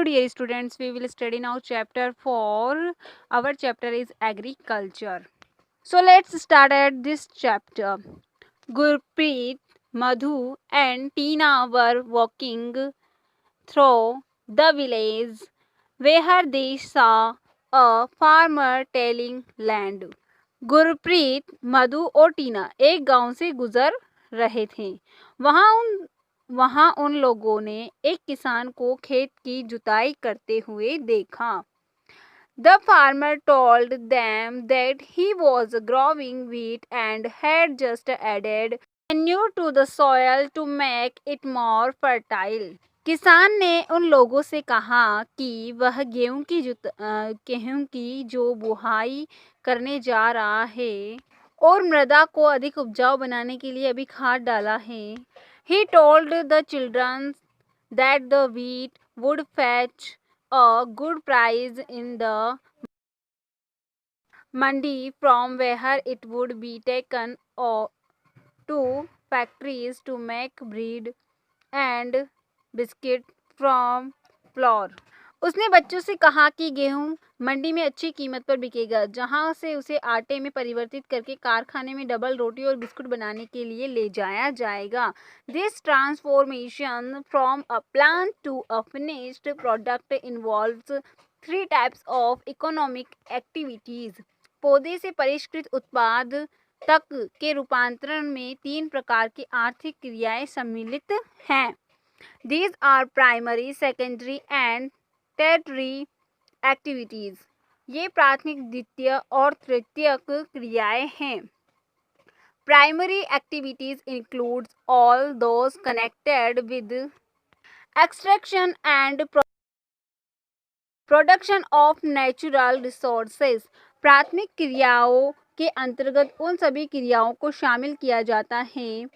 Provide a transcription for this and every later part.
dear students, we will study now chapter 4. Our chapter is agriculture. So let's start at this chapter. Gurpreet, Madhu and Tina were walking through the village where they saw a farmer tilling land. Gurpreet, मधु और टीना एक गांव से गुजर रहे थे। वहां उन लोगों ने एक किसान को खेत की जुताई करते हुए देखा। The farmer told them that he was growing wheat and had just added manure to the soil to make it more fertile. किसान ने उन लोगों से कहा कि वह गेहूं की जो बुआई करने जा रहा है और मृदा को अधिक उपजाऊ बनाने के लिए अभी खाद डाला है। He told the children that the wheat would fetch a good price in the mandi from where it would be taken to factories to make bread and biscuit from flour. उसने बच्चों से कहा कि गेहूं मंडी में अच्छी कीमत पर बिकेगा, जहां से उसे आटे में परिवर्तित करके कारखाने में डबल रोटी और बिस्कुट बनाने के लिए ले जाया जाएगा। This transformation from a plant to a finished product involves 3 types of economic activities. पौधे से परिष्कृत उत्पाद तक के रूपांतरण में 3 प्रकार की आर्थिक क्रियाएं सम्मिलित हैं। These are primary, secondary and tertiary activities. ये प्राथमिक, द्वितीय और तृतीयक क्रियाएं हैं। Primary activities includes all those connected with extraction and production of natural resources. प्राथमिक क्रियाओं के अंतर्गत उन सभी क्रियाओं को शामिल किया जाता है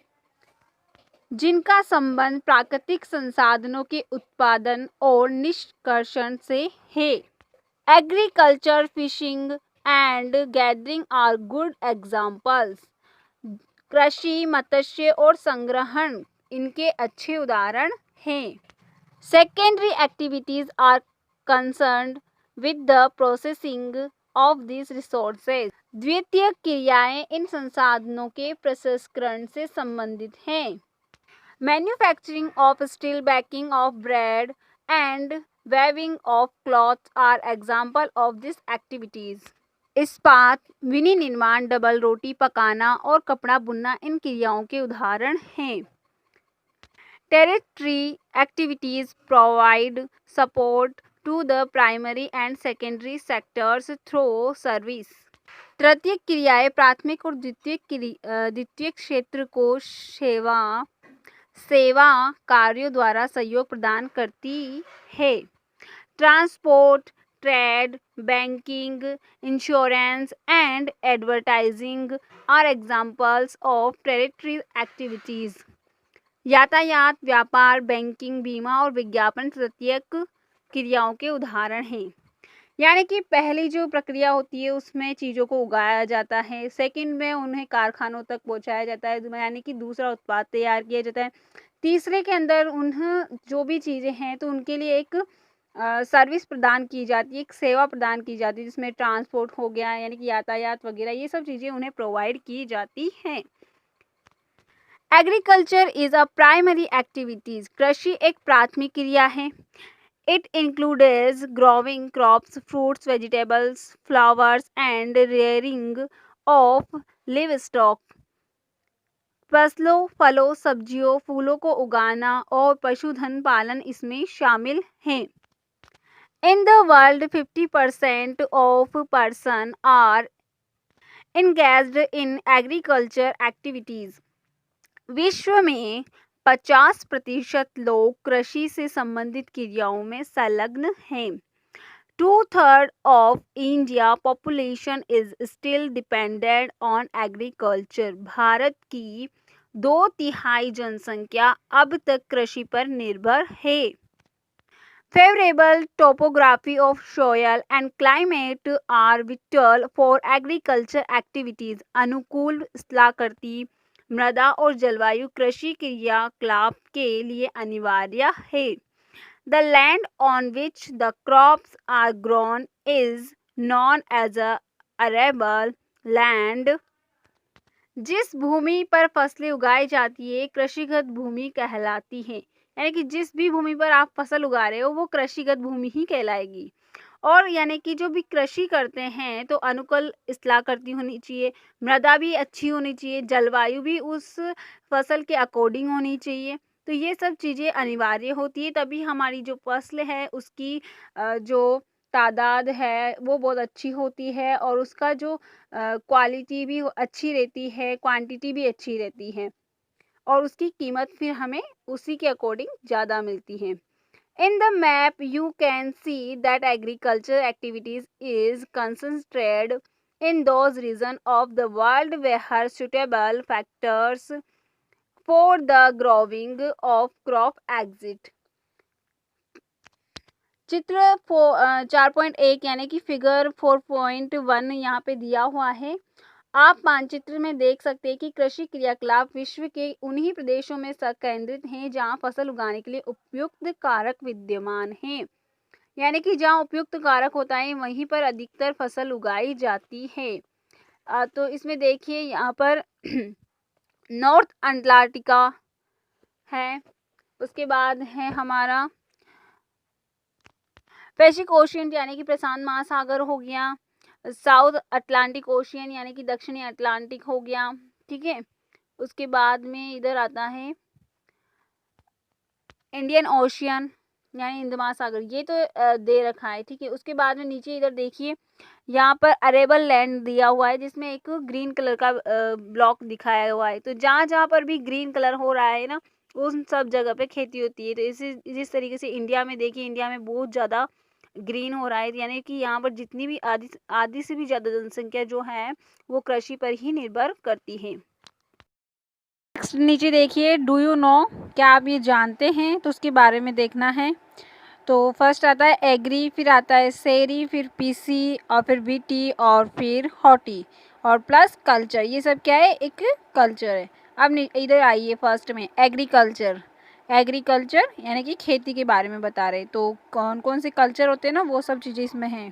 जिनका संबंध प्राकृतिक संसाधनों के उत्पादन और निष्कर्षण से है। Agriculture, fishing and gathering are good examples. कृषि, मत्स्य और संग्रहण इनके अच्छे उदाहरण हैं। Secondary activities are concerned with the processing of this resources. द्वितीयक क्रियाएं इन संसाधनों के प्रसंस्करण से संबंधित हैं। Manufacturing of steel, baking of bread and weaving of cloth are example of these activities. इस्पात, विनिर्माण, डबल रोटी पकाना और कपड़ा बुनना इन क्रियाओं के उदाहरण हैं। Tertiary activities provide support to the primary and secondary sectors through service. तृतीयक क्रियाएं प्राथमिक और द्वितीयक क्षेत्र को सेवा कार्यों द्वारा सहयोग प्रदान करती है। Transport, trade, banking, insurance and advertising are examples of territory activities. यातायात, व्यापार, बैंकिंग, बीमा और विज्ञापन तृतीयक क्रियाओं के उदाहरण हैं। यानी कि पहली जो प्रक्रिया होती है उसमें चीज़ों को उगाया जाता है, सेकंड में उन्हें कारखानों तक पहुंचाया जाता है, यानी कि दूसरा उत्पाद तैयार किया जाता है। तीसरे के अंदर उन्हें जो भी चीज़ें हैं तो उनके लिए एक सर्विस प्रदान की जाती है, एक सेवा प्रदान की जाती है, जिसमें ट्रांसपोर्ट हो गया, यानी कि यातायात वगैरह, ये सब चीज़ें उन्हें प्रोवाइड की जाती हैं। Agriculture is a primary activities. कृषि एक प्राथमिक क्रिया है। It includes growing crops, fruits, vegetables, flowers and rearing of livestock. फसलों, फलों, सब्जियों, फूलों को उगाना और पशुधन पालन इसमें शामिल हैं। In the world, 50% of persons are engaged in agriculture activities. विश्व में 50% लोग कृषि से संबंधित क्रियाओं में संलग्न हैं। 2/3 of India population is still dependent on agriculture. Bharat की 2/3 जनसंख्या अब तक कृषि पर निर्भर है। Favorable topography of soil and climate are vital for agriculture activities. अनुकूल स्थलाकृति, मृदा और जलवायु कृषि क्रियाकलाप के लिए अनिवार्य है। The land on which the crops are grown is known as a arable land. जिस भूमि पर फसलें उगाई जाती है कृषिगत भूमि कहलाती है। यानी कि जिस भी भूमि पर आप फसल उगा रहे हो वो कृषिगत भूमि ही कहलाएगी। और यानी कि जो भी कृषि करते हैं तो अनुकूल इस्तेमाल करती होनी चाहिए, मृदा भी अच्छी होनी चाहिए, जलवायु भी उस फसल के अकॉर्डिंग होनी चाहिए। तो ये सब चीज़ें अनिवार्य होती है, तभी हमारी जो फसल है उसकी जो तादाद है वो बहुत अच्छी होती है और उसका जो क्वालिटी भी अच्छी रहती है, क्वांटिटी भी अच्छी रहती है और उसकी कीमत फिर हमें उसी के अकॉर्डिंग ज़्यादा मिलती है। In the map, you can see that agriculture activities is concentrated in those regions of the world where suitable factors for the growing of crop exist. चित्र 4.1 यानी कि फिगर 4.1 यहाँ पे दिया हुआ है। आप मानचित्र में देख सकते हैं कि कृषि क्रियाकलाप विश्व के उन्हीं प्रदेशों में केंद्रित हैं जहाँ फसल उगाने के लिए उपयुक्त कारक विद्यमान हैं। यानी कि जहाँ उपयुक्त कारक होता है वहीं पर अधिकतर फसल उगाई जाती है। तो इसमें देखिए यहाँ पर नॉर्थ अंटार्कटिका है, उसके बाद है हमारा पैसिफिक ओशियन यानी कि प्रशांत महासागर हो गया, साउथ अटलांटिक ओशियन यानी कि दक्षिणी अटलांटिक हो गया, ठीक है। उसके बाद में इधर आता है इंडियन ओशियन यानी हिंद महासागर, ये तो दे रखा है, ठीक है। उसके बाद में नीचे इधर देखिए यहाँ पर अरेबल लैंड दिया हुआ है जिसमें एक ग्रीन कलर का ब्लॉक दिखाया हुआ है। तो जहाँ जहाँ पर भी ग्रीन कलर हो रहा है ना उन सब जगह पे खेती होती है। तो इसी जिस तरीके से इंडिया में देखिए, इंडिया में बहुत ज़्यादा ग्रीन हो रहा है, यानी कि यहाँ पर जितनी भी आधी से भी ज़्यादा जनसंख्या जो है वो कृषि पर ही निर्भर करती है। नेक्स्ट नीचे देखिए, डू यू नो, क्या आप ये जानते हैं, तो उसके बारे में देखना है। तो फर्स्ट आता है एग्री, फिर आता है सेरी, फिर पीसी और फिर बीटी और फिर हॉटी और प्लस कल्चर। ये सब क्या है, एक कल्चर है। अब इधर आइए, फर्स्ट में एग्रीकल्चर। एग्रीकल्चर यानी कि खेती के बारे में बता रहे, तो कौन कौन से कल्चर होते हैं ना वो सब चीज़ें इसमें हैं।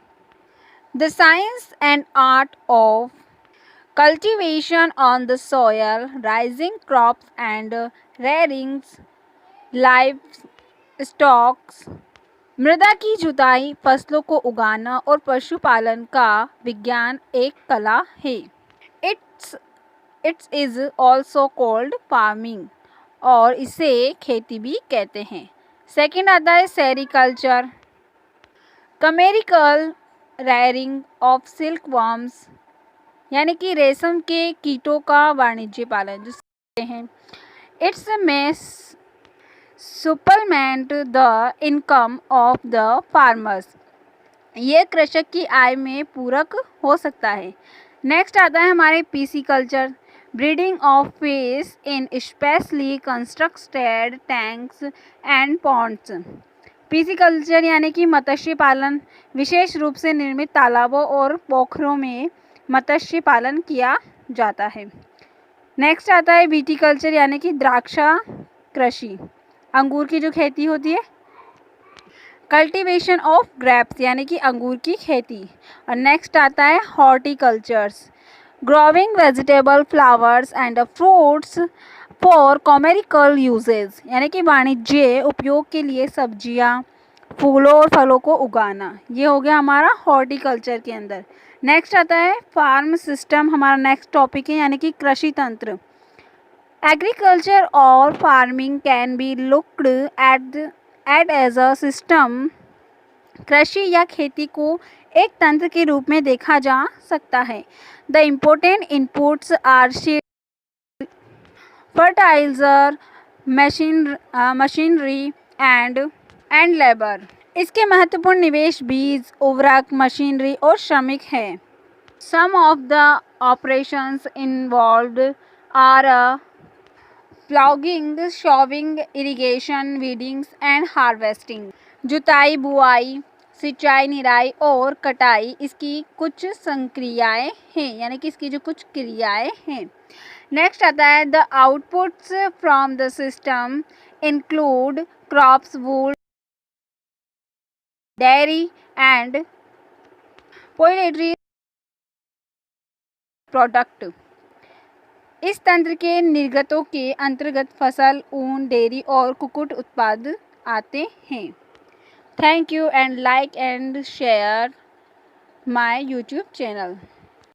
The science and art of cultivation on the soil, raising crops and rearing livestock, मृदा की जुताई, फसलों को उगाना और पशुपालन का विज्ञान एक कला है। It's is also called farming, और इसे खेती भी कहते हैं। सेकेंड आता है sericulture, commercial rearing of silkworms, यानी कि रेशम के कीटों का वाणिज्य पालन जो कहते हैं। इट्स में supplement the income of the farmers, ये कृषक की आय में पूरक हो सकता है। नेक्स्ट आता है हमारे pisciculture, breeding of fish in specially constructed tanks and ponds. Pisciculture यानी कि मत्स्य पालन, विशेष रूप से निर्मित तालाबों और पोखरों में मत्स्य पालन किया जाता है। नेक्स्ट आता है बीटी कल्चर यानी कि द्राक्षा कृषि, अंगूर की जो खेती होती है। कल्टीवेशन ऑफ ग्रेप्स यानी कि अंगूर की खेती। और नेक्स्ट आता है horticultures, growing vegetable, flowers and fruits for commercial uses, यानी कि वाणिज्य उपयोग के लिए सब्जियां, फूलों और फलों को उगाना। ये हो गया हमारा हॉर्टिकल्चर के अंदर। नेक्स्ट आता है फार्म सिस्टम, हमारा नेक्स्ट टॉपिक है, यानी कि कृषि तंत्र। एग्रीकल्चर और farming can be looked at as a system, कृषि या खेती को एक तंत्र के रूप में देखा जा सकता है। The important inputs are fertiliser, machinery and labour. इसके महत्वपूर्ण निवेश बीज, उर्वरक, मशीनरी और श्रमिक है। Some of the operations involved are ploughing, sowing, irrigation, weedings and harvesting. जुताई, बुआई, सिंचाई, निराई और कटाई इसकी कुछ संक्रियाएं हैं, यानी कि इसकी जो कुछ क्रियाएं हैं। नेक्स्ट आता है the outputs from the system include crops, wool, dairy and poultry product. इस तंत्र के निर्गतों के अंतर्गत फसल, ऊन, डेयरी और कुक्कुट उत्पाद आते हैं। Thank you and like and share my YouTube channel.